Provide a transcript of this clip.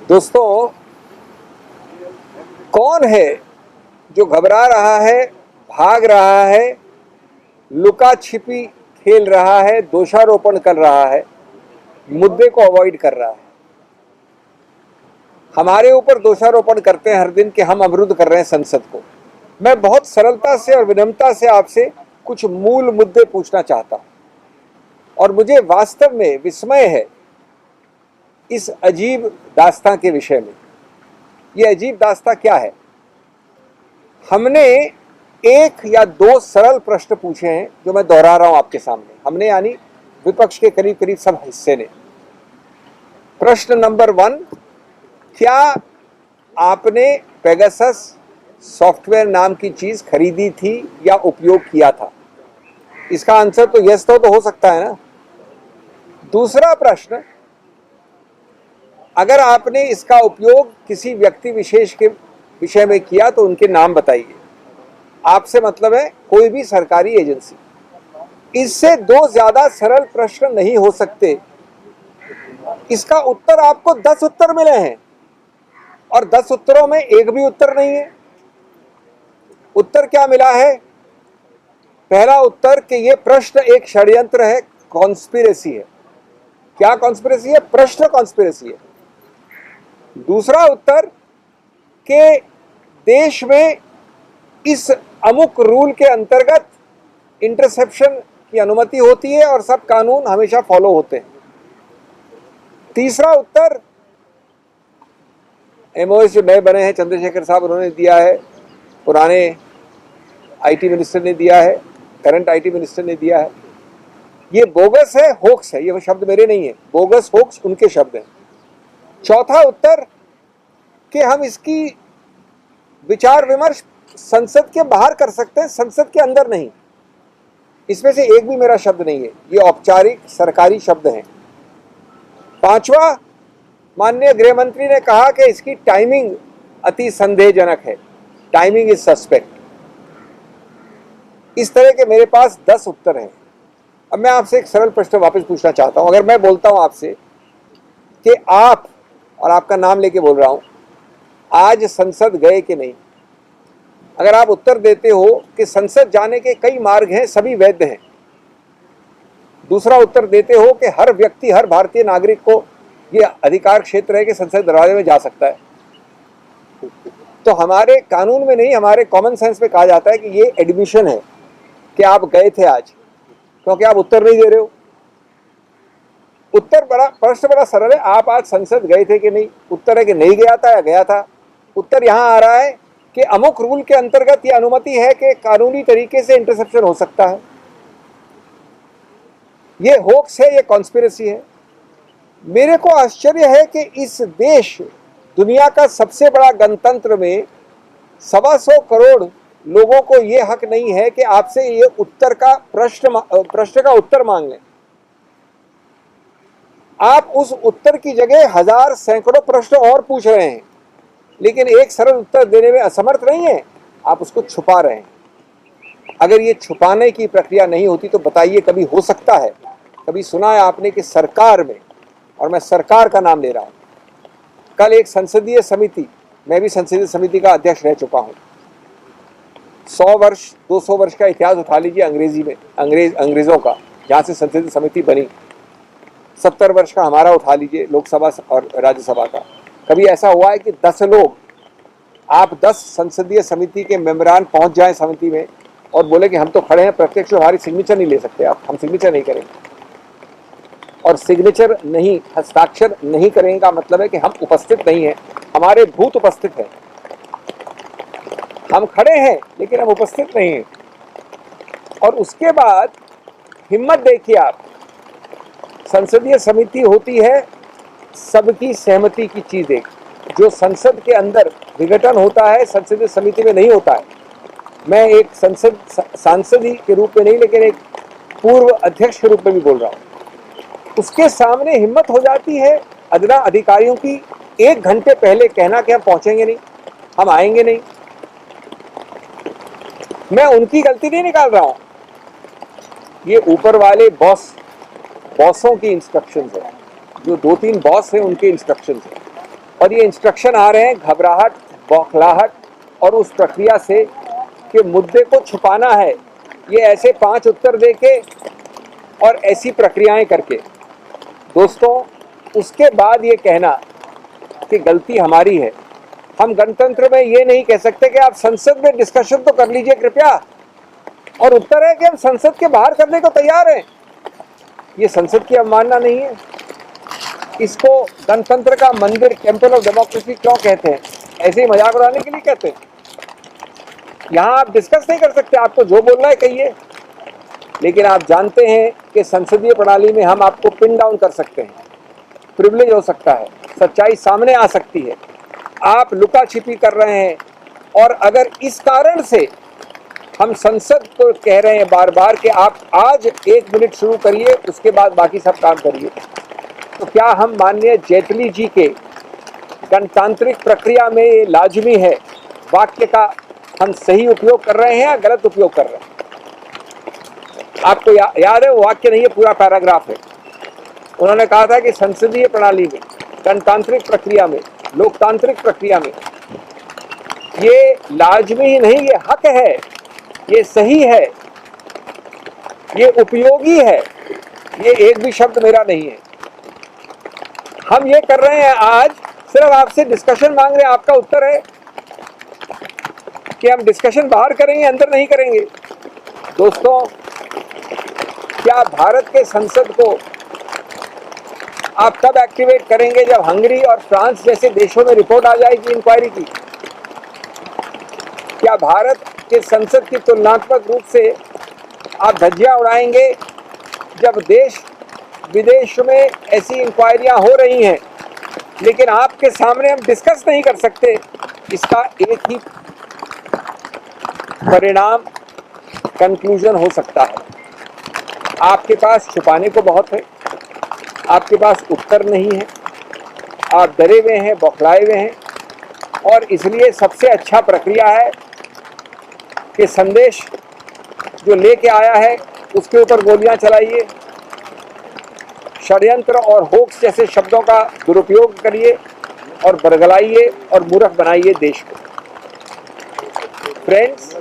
दोस्तों, कौन है जो घबरा रहा है, भाग रहा है, लुका छिपी खेल रहा है, दोषारोपण कर रहा है, मुद्दे को अवॉइड कर रहा है? हमारे ऊपर दोषारोपण करते हैं हर दिन कि हम अवरुद्ध कर रहे हैं संसद को। मैं बहुत सरलता से और विनम्रता से आपसे कुछ मूल मुद्दे पूछना चाहता हूं, और मुझे वास्तव में विस्मय है इस अजीब दास्तां के विषय में। यह अजीब दास्तां क्या है? हमने एक या दो सरल प्रश्न पूछे हैं जो मैं दोहरा रहा हूं आपके सामने। हमने यानी विपक्ष के करीब करीब सब हिस्से ने। प्रश्न नंबर 1, क्या आपने पेगासस सॉफ्टवेयर नाम की चीज खरीदी थी या उपयोग किया था? इसका आंसर तो यस तो हो सकता है ना। दूसरा प्रश्न, अगर आपने इसका उपयोग किसी व्यक्ति विशेष के विषय में किया तो उनके नाम बताइए। आपसे मतलब है कोई भी सरकारी एजेंसी। इससे दो ज्यादा सरल प्रश्न नहीं हो सकते। इसका उत्तर आपको 10 उत्तर मिले हैं और 10 उत्तरों में एक भी उत्तर नहीं है। उत्तर क्या मिला है? पहला उत्तर कि यह प्रश्न एक षड्यंत्र है, कॉन्स्पिरेसी है। क्या कॉन्स्पिरेसी है? प्रश्न कॉन्स्पिरेसी है। दूसरा उत्तर कि देश में इस अमुक रूल के अंतर्गत इंटरसेप्शन की अनुमति होती है और सब कानून हमेशा फॉलो होते हैं। तीसरा उत्तर, एमओएस जो नए बने हैं चंद्रशेखर साहब उन्होंने दिया है, पुराने आईटी मिनिस्टर ने दिया है, करंट आईटी मिनिस्टर ने दिया है। ये बोगस है, होक्स है। ये शब्द मेरे नहीं है, बोगस होक्स उनके शब्द हैं। चौथा उत्तर कि हम इसकी विचार विमर्श संसद के बाहर कर सकते हैं, संसद के अंदर नहीं। इसमें से एक भी मेरा शब्द नहीं है, ये औपचारिक सरकारी शब्द हैं। पांचवा, माननीय गृह मंत्री ने कहा कि इसकी टाइमिंग अति संदेहजनक है, टाइमिंग इज सस्पेक्ट। इस तरह के मेरे पास 10 उत्तर हैं। अब मैं आपसे एक सरल प्रश्न वापस पूछना चाहता हूं। अगर मैं बोलता हूं आपसे कि आप, और आपका नाम लेके बोल रहा हूं, आज संसद गए कि नहीं, अगर आप उत्तर देते हो कि संसद जाने के कई मार्ग हैं, सभी वैध हैं। दूसरा उत्तर देते हो कि हर व्यक्ति, हर भारतीय नागरिक को यह अधिकार क्षेत्र है कि संसद दरवाजे में जा सकता है, तो हमारे कानून में नहीं, हमारे कॉमन सेंस में कहा जाता है कि ये एडमिशन है कि आप गए थे आज, क्योंकि आप उत्तर नहीं दे रहे हो। प्रश्न बड़ा सरल है, आप आज संसद गए थे कि नहीं? उत्तर है कि नहीं गया था या गया था। उत्तर यहां आ रहा है कि अमुक रूल के अंतर्गत यह अनुमति है कि कानूनी तरीके से इंटरसेप्शन हो सकता है। यह होक्स है, यह कॉन्स्पिरेसी है। मेरे को आश्चर्य है कि इस देश, दुनिया का सबसे बड़ा गणतंत्र में 125 करोड़ लोगों को यह हक नहीं है कि आपसे ये उत्तर का प्रश्न का उत्तर मांग लें। आप उस उत्तर की जगह हजार सैकड़ों प्रश्न और पूछ रहे हैं, लेकिन एक सरल उत्तर देने में असमर्थ नहीं है। आप उसको छुपा रहे हैं। अगर ये छुपाने की प्रक्रिया नहीं होती तो बताइए, कभी हो सकता है, कभी सुना है आपने कि सरकार में, और मैं सरकार का नाम ले रहा हूं, कल एक संसदीय समिति, मैं भी संसदीय समिति का अध्यक्ष रह चुका हूं, 100 वर्ष 200 वर्ष का इतिहास उठा लीजिए अंग्रेजी में, अंग्रेजों का, जहां से संसदीय समिति बनी। 70 वर्ष का हमारा उठा लीजिए, लोकसभा और राज्यसभा का। कभी ऐसा हुआ है कि 10 लोग, आप 10 संसदीय समिति के मेंबरान पहुंच जाएं समिति में और बोले कि हम तो खड़े हैं, प्रत्यक्ष हमारी सिग्नेचर नहीं ले सकते आप, हम सिग्नेचर नहीं करेंगे। और सिग्नेचर नहीं, हस्ताक्षर नहीं करेंगे का मतलब है कि हम उपस्थित नहीं हैं, हमारे भूत उपस्थित हैं। हम खड़े हैं लेकिन हम उपस्थित नहीं हैं। और उसके बाद हिम्मत देखिए आप, संसदीय समिति होती है सबकी सहमति की चीज। एक जो संसद के अंदर विघटन होता है, संसदीय समिति में नहीं होता है। मैं एक सांसद ही के रूप में नहीं, लेकिन एक पूर्व अध्यक्ष के रूप में भी बोल रहा हूं। उसके सामने हिम्मत हो जाती है अदना अधिकारियों की 1 घंटे पहले कहना कि हम पहुंचेंगे नहीं, हम आएंगे नहीं। मैं उनकी गलती नहीं निकाल रहा हूं, ये ऊपर वाले बॉसों की इंस्ट्रक्शंस है। जो 2-3 बॉस हैं उनके इंस्ट्रक्शंस है। और ये इंस्ट्रक्शन आ रहे हैं घबराहट, बौखलाहट और उस प्रक्रिया से कि मुद्दे को छुपाना है, ये ऐसे 5 उत्तर देके और ऐसी प्रक्रियाएं करके। दोस्तों, उसके बाद ये कहना कि गलती हमारी है, हम गणतंत्र में ये नहीं कह सकते कि आप संसद में डिस्कशन तो कर लीजिए कृपया, और उत्तर है कि हम संसद के बाहर करने को तैयार हैं। ये संसद की अवमानना नहीं है? इसको गणतंत्र का मंदिर, टेम्पल ऑफ डेमोक्रेसी क्यों कहते हैं? ऐसे ही मजाक उड़ाने के लिए कहते हैं? यहाँ आप डिस्कस नहीं कर सकते, आपको जो बोलना है कहिए, लेकिन आप जानते हैं कि संसदीय प्रणाली में हम आपको पिन डाउन कर सकते हैं, प्रिविलेज हो सकता है, सच्चाई सामने आ सकती है। आप लुका छिपी कर रहे हैं, और अगर इस कारण से हम संसद को कह रहे हैं बार बार कि आप आज 1 मिनट शुरू करिए, उसके बाद बाकी सब काम करिए, तो क्या हम माननीय जेटली जी के गणतांत्रिक प्रक्रिया में ये लाजमी है वाक्य का हम सही उपयोग कर रहे हैं या गलत उपयोग कर रहे हैं? आपको याद है वो वाक्य नहीं है, पूरा पैराग्राफ है। उन्होंने कहा था कि संसदीय प्रणाली में, गणतांत्रिक प्रक्रिया में, लोकतांत्रिक प्रक्रिया में ये लाजमी ही नहीं, ये हक है, ये सही है, ये उपयोगी है। ये एक भी शब्द मेरा नहीं है। हम ये कर रहे हैं आज, सिर्फ आपसे डिस्कशन मांग रहे हैं। आपका उत्तर है कि हम डिस्कशन बाहर करेंगे, अंदर नहीं करेंगे। दोस्तों, क्या भारत के संसद को आप कब एक्टिवेट करेंगे? जब हंगरी और फ्रांस जैसे देशों में रिपोर्ट आ जाएगी इंक्वायरी की। क्या भारत के संसद की तुलनात्मक रूप से आप धज्जियां उड़ाएंगे जब देश विदेश में ऐसी इंक्वायरियां हो रही हैं, लेकिन आपके सामने हम डिस्कस नहीं कर सकते? इसका एक ही परिणाम, कंक्लूजन हो सकता है, आपके पास छुपाने को बहुत है, आपके पास उत्तर नहीं है, आप डरे हुए हैं, बौखलाए हुए हैं, और इसलिए सबसे अच्छा प्रक्रिया है कि संदेश जो लेके आया है उसके ऊपर गोलियां चलाइए, षड्यंत्र और होक्स जैसे शब्दों का दुरुपयोग करिए और बरगलाइए और मूर्ख बनाइए देश को। फ्रेंड्स,